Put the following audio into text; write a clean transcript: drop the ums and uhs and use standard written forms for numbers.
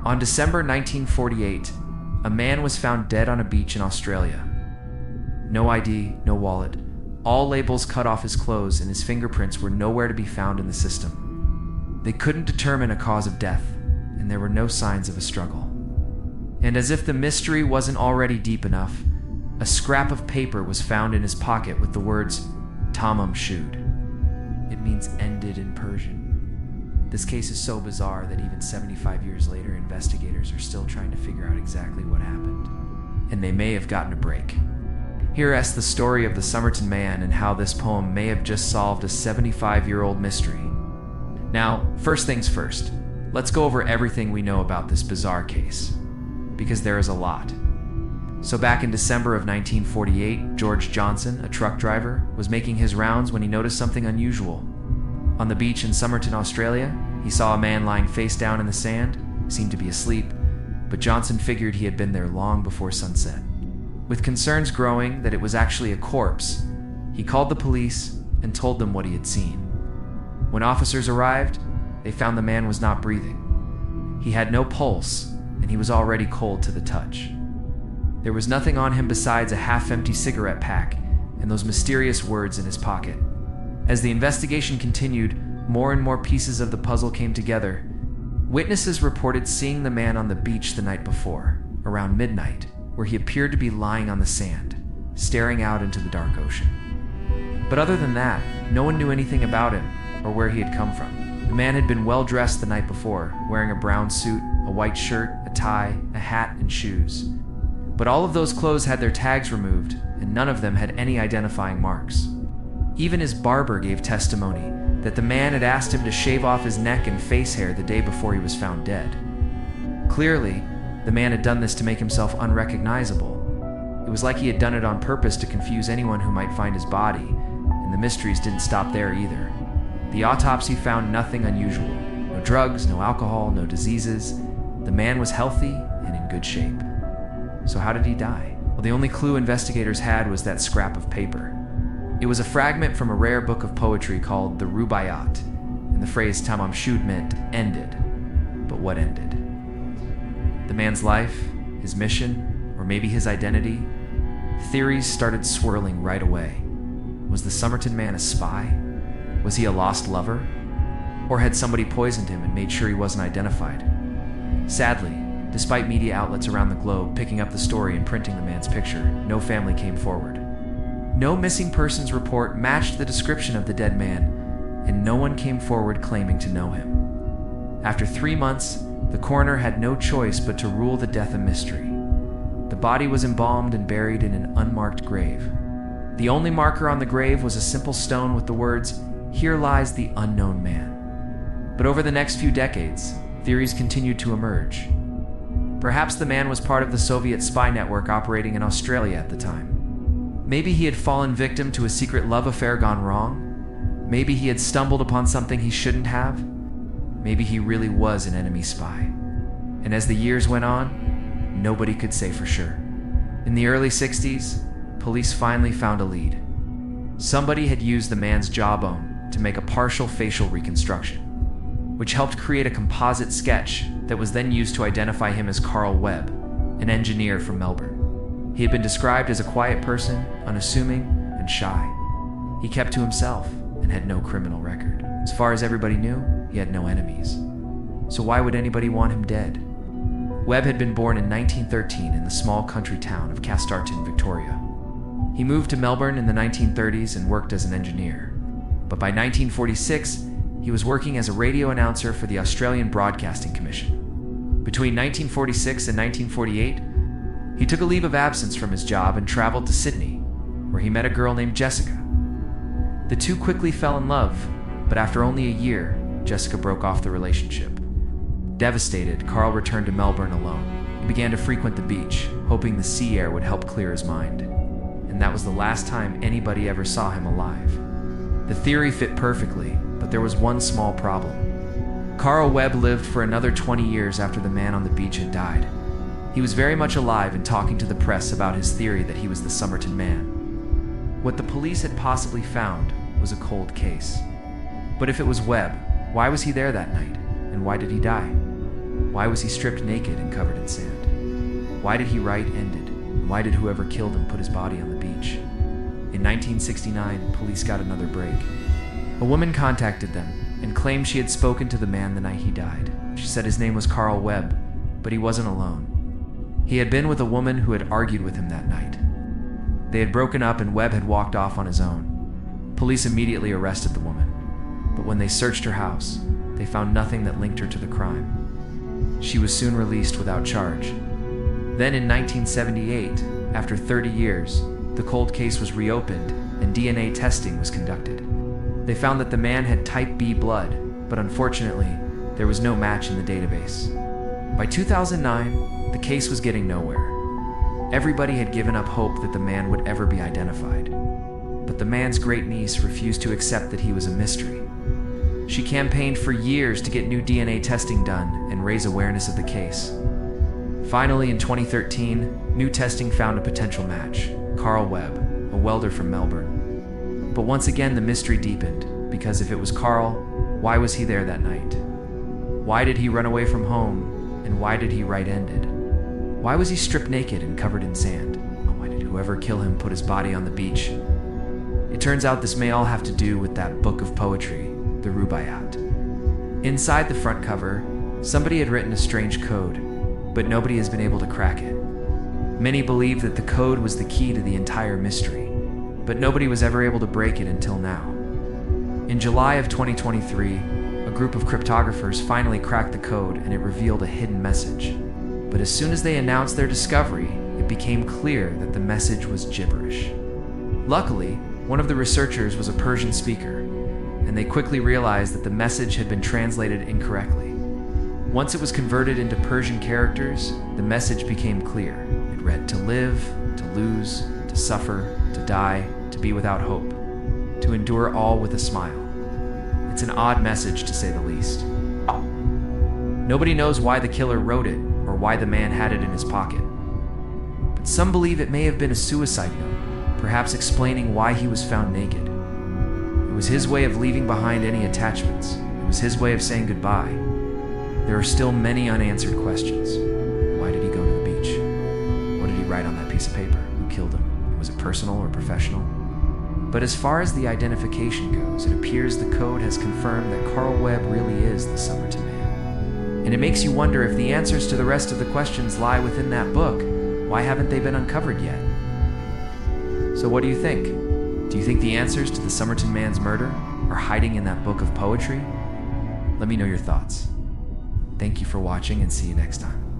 On December 1948, a man was found dead on a beach in Australia. No ID, no wallet, all labels cut off his clothes, and his fingerprints were nowhere to be found in the system. They couldn't determine a cause of death, and there were no signs of a struggle. And as if the mystery wasn't already deep enough, a scrap of paper was found in his pocket with the words, Tamam Shud. It means ended in Persian. This case is so bizarre that even 75 years later, investigators are still trying to figure out exactly what happened. And they may have gotten a break. Here is the story of the Somerton Man and how this poem may have just solved a 75-year-old mystery. Now, first things first, let's go over everything we know about this bizarre case, because there is a lot. So back in December of 1948, George Johnson, a truck driver, was making his rounds when he noticed something unusual. On the beach in Somerton, Australia, he saw a man lying face down in the sand. He seemed to be asleep, but Johnson figured he had been there long before sunset. With concerns growing that it was actually a corpse, he called the police and told them what he had seen. When officers arrived, they found the man was not breathing. He had no pulse, and he was already cold to the touch. There was nothing on him besides a half-empty cigarette pack and those mysterious words in his pocket. As the investigation continued, more and more pieces of the puzzle came together. Witnesses reported seeing the man on the beach the night before, around midnight, where he appeared to be lying on the sand, staring out into the dark ocean. But other than that, no one knew anything about him or where he had come from. The man had been well dressed the night before, wearing a brown suit, a white shirt, a tie, a hat, and shoes. But all of those clothes had their tags removed, and none of them had any identifying marks. Even his barber gave testimony that the man had asked him to shave off his neck and face hair the day before he was found dead. Clearly, the man had done this to make himself unrecognizable. It was like he had done it on purpose to confuse anyone who might find his body, and the mysteries didn't stop there either. The autopsy found nothing unusual. No drugs, no alcohol, no diseases. The man was healthy and in good shape. So how did he die? Well, the only clue investigators had was that scrap of paper. It was a fragment from a rare book of poetry called the Rubaiyat, and the phrase Tamam Shud meant ended. But what ended? The man's life, his mission, or maybe his identity? Theories started swirling right away. Was the Somerton Man a spy? Was he a lost lover? Or had somebody poisoned him and made sure he wasn't identified? Sadly, despite media outlets around the globe picking up the story and printing the man's picture, no family came forward. No missing persons report matched the description of the dead man, and no one came forward claiming to know him. After 3 months, the coroner had no choice but to rule the death a mystery. The body was embalmed and buried in an unmarked grave. The only marker on the grave was a simple stone with the words, "Here lies the unknown man." But over the next few decades, theories continued to emerge. Perhaps the man was part of the Soviet spy network operating in Australia at the time. Maybe he had fallen victim to a secret love affair gone wrong. Maybe he had stumbled upon something he shouldn't have. Maybe he really was an enemy spy. And as the years went on, nobody could say for sure. In the early 60s, police finally found a lead. Somebody had used the man's jawbone to make a partial facial reconstruction, which helped create a composite sketch that was then used to identify him as Carl Webb, an engineer from Melbourne. He had been described as a quiet person, unassuming, and shy. He kept to himself and had no criminal record. As far as everybody knew, he had no enemies. So why would anybody want him dead? Webb had been born in 1913 in the small country town of Castarton, Victoria. He moved to Melbourne in the 1930s and worked as an engineer. But by 1946, he was working as a radio announcer for the Australian Broadcasting Commission. Between 1946 and 1948, he took a leave of absence from his job and traveled to Sydney, where he met a girl named Jessica. The two quickly fell in love, but after only a year, Jessica broke off the relationship. Devastated, Carl returned to Melbourne alone. He began to frequent the beach, hoping the sea air would help clear his mind. And that was the last time anybody ever saw him alive. The theory fit perfectly, but there was one small problem. Carl Webb lived for another 20 years after the man on the beach had died. He was very much alive and talking to the press about his theory that he was the Somerton Man. What the police had possibly found was a cold case. But if it was Webb, why was he there that night? And why did he die? Why was he stripped naked and covered in sand? Why did he write "ended"? And why did whoever killed him put his body on the beach? In 1969, police got another break. A woman contacted them and claimed she had spoken to the man the night he died. She said his name was Carl Webb, but he wasn't alone. He had been with a woman who had argued with him that night. They had broken up and Webb had walked off on his own. Police immediately arrested the woman, but when they searched her house, they found nothing that linked her to the crime. She was soon released without charge. Then in 1978, after 30 years, the cold case was reopened and DNA testing was conducted. They found that the man had type B blood, but unfortunately, there was no match in the database. By 2009, the case was getting nowhere. Everybody had given up hope that the man would ever be identified. But the man's great-niece refused to accept that he was a mystery. She campaigned for years to get new DNA testing done and raise awareness of the case. Finally, in 2013, new testing found a potential match, Carl Webb, a welder from Melbourne. But once again, the mystery deepened, because if it was Carl, why was he there that night? Why did he run away from home, and why did he write "ended"? Why was he stripped naked and covered in sand? Why did whoever kill him put his body on the beach? It turns out this may all have to do with that book of poetry, the Rubaiyat. Inside the front cover, somebody had written a strange code, but nobody has been able to crack it. Many believe that the code was the key to the entire mystery, but nobody was ever able to break it until now. In July of 2023, a group of cryptographers finally cracked the code and it revealed a hidden message. But as soon as they announced their discovery, it became clear that the message was gibberish. Luckily, one of the researchers was a Persian speaker, and they quickly realized that the message had been translated incorrectly. Once it was converted into Persian characters, the message became clear. It read to live, to lose, to suffer, to die, to be without hope, to endure all with a smile. It's an odd message to say the least. Nobody knows why the killer wrote it or why the man had it in his pocket. But some believe it may have been a suicide note, perhaps explaining why he was found naked. It was his way of leaving behind any attachments. It was his way of saying goodbye. There are still many unanswered questions. Why did he go to the beach? What did he write on that piece of paper? Who killed him? Was it personal or professional? But as far as the identification goes, it appears the code has confirmed that Carl Webb really is the Somerton Man. And it makes you wonder if the answers to the rest of the questions lie within that book. Why haven't they been uncovered yet? So what do you think? Do you think the answers to the Somerton Man's murder are hiding in that book of poetry? Let me know your thoughts. Thank you for watching and see you next time.